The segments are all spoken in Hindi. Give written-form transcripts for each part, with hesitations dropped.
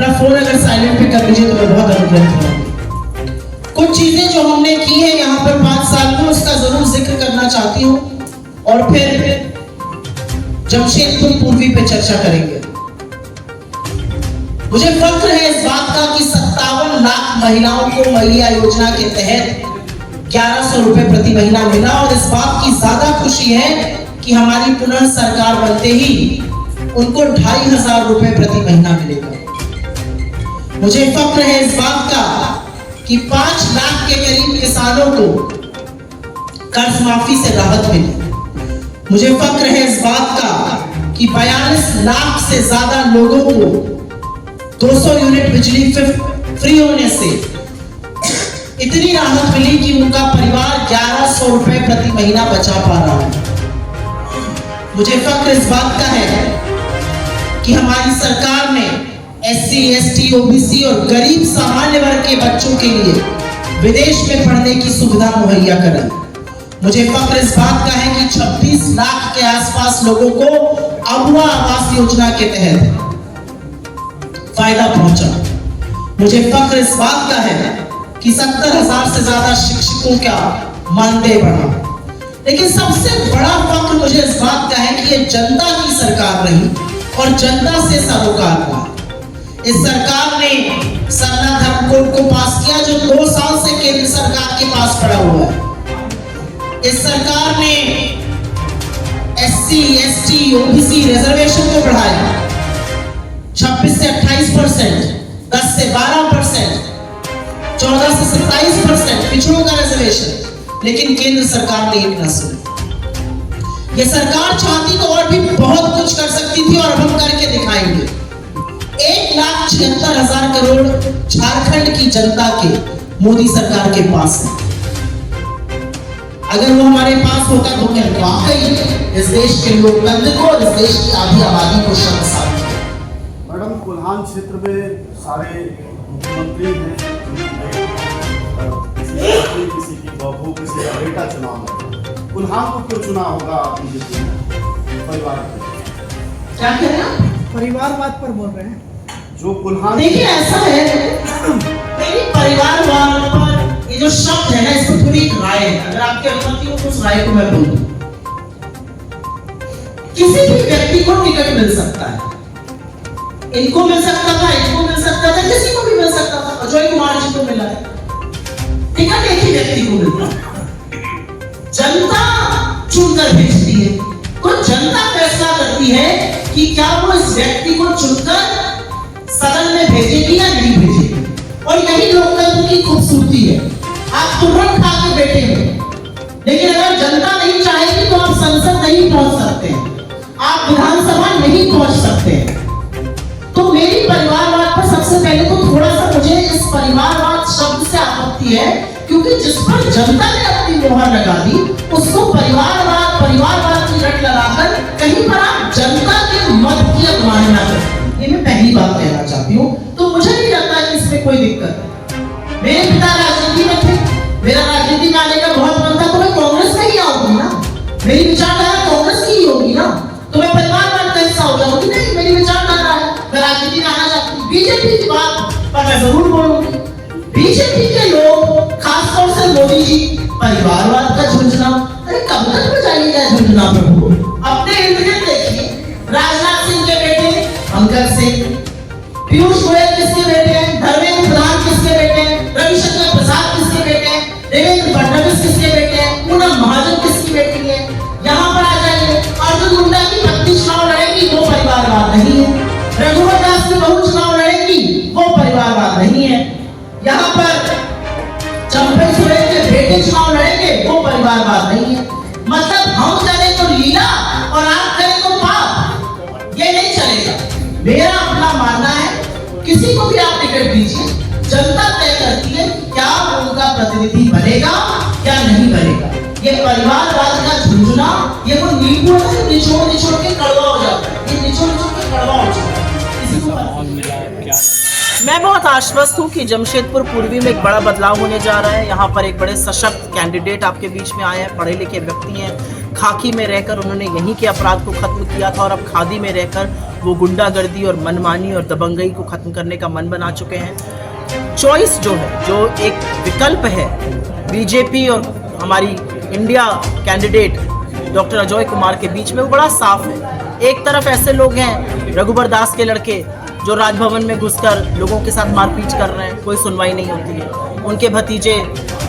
अपना फोन अगर साइलेंट पे कर लीजिए तो मैं बहुत अनुग्रहित हूँ। कुछ चीजें जो हमने की है यहाँ पर 5 साल में, उसका जरूर जिक्र करना चाहती हूँ और फिर जमशेदपुर पूर्वी पे चर्चा करेंगे। मुझे फख्र है इस बात का कि 57 लाख महिलाओं को महिला योजना के तहत 1100 रुपए प्रति महीना मिला और इस बात की ज्यादा खुशी है कि हमारी पुनः सरकार बनते ही उनको 2500 रुपए प्रति महीना मिलेगा। मुझे फख्र है इस बात का कि 5 लाख के करीब किसानों को कर्ज माफी से राहत मिली। मुझे फख्र है इस बात का कि 42 लाख से ज्यादा लोगों को 200 यूनिट बिजली फ्री होने से इतनी राहत मिली कि उनका परिवार 1100 रुपए प्रति महीना बचा पा रहा है। मुझे फख्र इस बात का है कि हमारी सरकार ने SC, ST, OBC और गरीब सामान्य वर्ग के बच्चों के लिए विदेश में पढ़ने की सुविधा मुहैया कराई। मुझे फख्र इस बात का है कि 26 लाख के आसपास लोगों को अबुआ आवास योजना के तहत फायदा पहुंचा। मुझे फख्र इस बात का है कि 70,000 से ज्यादा शिक्षकों का मानदेय बढ़ा। लेकिन सबसे बड़ा फख्र मुझे इस बात का है कि ये जनता की सरकार रही और जनता से सरोकार हुआ। इस सरकार ने सरना धर्म कोड को पास किया जो 2 साल से केंद्र सरकार के पास पड़ा हुआ है। इस सरकार ने SC, ST, OBC रिजर्वेशन को बढ़ाया 26 से 28%, 10 से 12%, 14 से 27% पिछड़ों का रिजर्वेशन। लेकिन केंद्र सरकार ने एक न सुनी। ये सरकार चाहती तो और भी बहुत कुछ कर सकती थी और हम करके दिखाएंगे। 1,76,000 करोड़ झारखंड की जनता के मोदी सरकार के पास है। अगर वो हमारे पास होता तो क्या वाकई इस देश के लोकतंत्र को, इस देश की आधी आबादी को शर्मसार किया। मैडम, कोल्हान क्षेत्र में सारे मुख्यमंत्री हैं, किसी की बहू, किसी का बेटा चुनाव में, कोल्हान को क्यों चुना होगा? आप परिवार क्या कह रहे हैं? परिवारवाद पर बोल रहे हैं जो कोल्हान। देखिए ऐसा है, मेरी परिवारवाद पर ये जो शब्द है ना, इस पर थोड़ी एक राय है। अगर आपकी अनुमति हो तो उस राय को मैं बोलूं। किसी भी व्यक्ति को टिकट मिल सकता है, इनको मिल सकता था, इनको मिल सकता था, किसी को भी मिल सकता था। अजय कुमार जी को मिला है टिकट, एक ही व्यक्ति को मिलता है। जनता चुनकर भेजती है, तो जनता फैसला करती है कि क्या वो इस व्यक्ति को चुनकर सदन में भेजेगी या नहीं भेजेगी। और यही लोकतंत्र की खूबसूरती है। आप तुरंत खा के बैठे हैं, लेकिन अगर जनता नहीं चाहेगी तो आप संसद नहीं पहुंच सकते हैं, आप विधानसभा नहीं पहुंच सकते हैं। तो मेरी परिवारवाद पर सबसे पहले तो थोड़ा सा मुझे इस परिवारवाद शब्द से आपत्ति है, क्योंकि जिस पर जनता ने अपनी मोहर लगा दी उसको परिवारवाद की रट लगाकर कहीं पर आप जनता के मत की अवमानना करते हैं। ये मैं पहली बात कहना चाहती हूँ। तो मुझे नहीं लगता कि इसमें कोई दिक्कत है। मेरे पिता राजनीति में थे, मेरा राजनीति में आने का बहुत मन था, तो मैं कांग्रेस में ही आऊंगी ना, मेरी विचारधारा कांग्रेस की ही होगी ना, तो मैं परिवारवाद का हिस्सा हो जाऊंगी। नहीं, मेरी विचारधारा है, मैं राजनीति में आना चाहती हूँ। बीजेपी की बात पर मैं जरूर बोलूंगी। बीजेपी के लोग, खासतौर से मोदी जी, परिवारवाद का झुंझुना, अरे कब तक बजाइएगा झुंझुना प्रभु? अपने इर्द गिर्द देखिए, राजनाथ सिंह के बेटे पंकज सिंह, पीयूष गोयल किसके बेटे हैं, धर्मेंद्र प्रधान किसके बेटे हैं, रविशंकर प्रसाद किसके बेटे हैं, देवेंद्र फडणवीस किसके बेटे हैं, पूनम महाजन किसकी बेटी है। यहाँ पर आ जाइए, अर्जुन मुंडा की पत्नी चुनाव लड़ेगी, वो परिवारवाद नहीं है। रघुवर दास की बहू चुनाव लड़ेगी, वो परिवारवाद नहीं है। यहाँ पर चंपे सोरेन के बेटे चुनाव लड़ेंगे, वो परिवारवाद नहीं है। मतलब हम करें तो लीला और आप करें तो पाप, ये नहीं चलेगा। मेरा अपना मानना है, किसी को भी आप टिकट दीजिए, जनता तय करती है क्या उनका प्रतिनिधि बनेगा या नहीं बनेगा। ये परिवारवाद का झुंझुना, ये वो नींबू है निचोड़ के कड़वा हो जाता है, ये निचोड़ के कड़वा हो जाता है। किसी को मैं बहुत आश्वस्त हूँ कि जमशेदपुर पूर्वी में एक बड़ा बदलाव होने जा रहा है। यहाँ पर एक बड़े सशक्त कैंडिडेट आपके बीच में आए हैं, पढ़े लिखे व्यक्ति हैं। खाकी में रहकर उन्होंने यहीं के अपराध को खत्म किया था और अब खादी में रहकर वो गुंडागर्दी और मनमानी और दबंगई को खत्म करने का मन बना चुके हैं। चॉइस जो है, जो एक विकल्प है बीजेपी और हमारी India candidate doctor Ajay Kumar के बीच में, वो बड़ा साफ है। एक तरफ ऐसे लोग हैं रघुबर दास के लड़के जो राजभवन में घुसकर लोगों के साथ मारपीट कर रहे हैं, कोई सुनवाई नहीं होती है। उनके भतीजे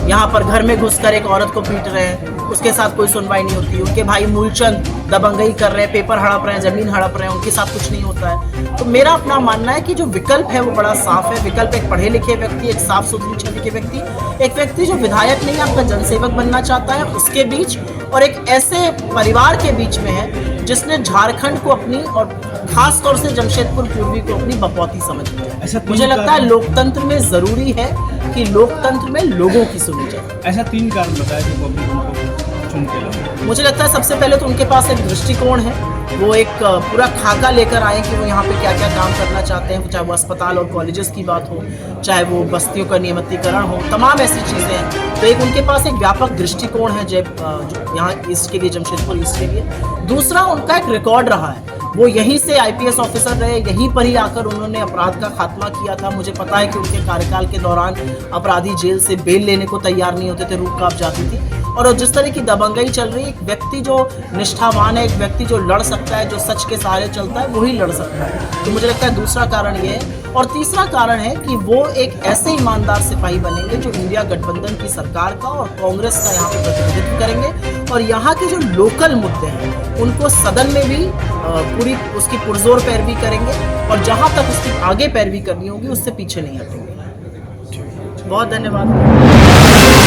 यहाँ पर घर में घुसकर एक औरत को पीट रहे हैं, उसके साथ कोई सुनवाई नहीं होती है। उनके भाई मूलचंद दबंगई कर रहे हैं, पेपर हड़प रहे हैं, जमीन हड़प रहे हैं, उनके साथ कुछ नहीं होता है। तो मेरा अपना मानना है कि जो विकल्प है वो बड़ा साफ है। विकल्प एक पढ़े लिखे व्यक्ति, एक साफ सुथरी छवि के व्यक्ति, एक व्यक्ति जो विधायक नहीं आपका जनसेवक बनना चाहता है उसके बीच, और एक ऐसे परिवार के बीच में है जिसने झारखंड को अपनी और खास तौर से जमशेदपुर पूर्वी को अपनी बपौती समझ लिया। ऐसा मुझे लगता है लोकतंत्र में जरूरी है कि लोकतंत्र में लोगों की सुनी जाए। ऐसा 3 कारण बताया जो पब्लिक उनको चुन के लाए। मुझे लगता है सबसे पहले तो उनके पास एक दृष्टिकोण है, वो एक पूरा खाका लेकर आए कि वो यहाँ पे क्या क्या काम करना चाहते हैं, चाहे वो अस्पताल और कॉलेजेस की बात हो, चाहे वो बस्तियों का नियमितीकरण हो, तमाम ऐसी चीज़ें हैं। तो एक उनके पास एक व्यापक दृष्टिकोण है जो यहाँ ईस्ट के लिए, जमशेदपुर ईस्ट के लिए। दूसरा, उनका एक रिकॉर्ड रहा है, वो यहीं से IPS ऑफिसर रहे, यहीं पर ही आकर उन्होंने अपराध का खात्मा किया था। मुझे पता है कि उनके कार्यकाल के दौरान अपराधी जेल से बेल लेने को तैयार नहीं होते थे, रूह कांप जाती थी। और जिस तरह की दबंगई चल रही है, एक व्यक्ति जो निष्ठावान है, एक व्यक्ति जो लड़ सकता है, जो सच के सहारे चलता है, वही लड़ सकता है। तो मुझे लगता है दूसरा कारण ये है। और तीसरा कारण है कि वो एक ऐसे ईमानदार सिपाही बनेंगे जो इंडिया गठबंधन की सरकार का और कांग्रेस का यहाँ पर प्रतिनिधित्व करेंगे, और यहाँ के जो लोकल मुद्दे हैं उनको सदन में भी पूरी उसकी पुरजोर पैरवी करेंगे, और जहाँ तक उसकी आगे पैरवी करनी होगी उससे पीछे नहीं हटेंगे। बहुत धन्यवाद।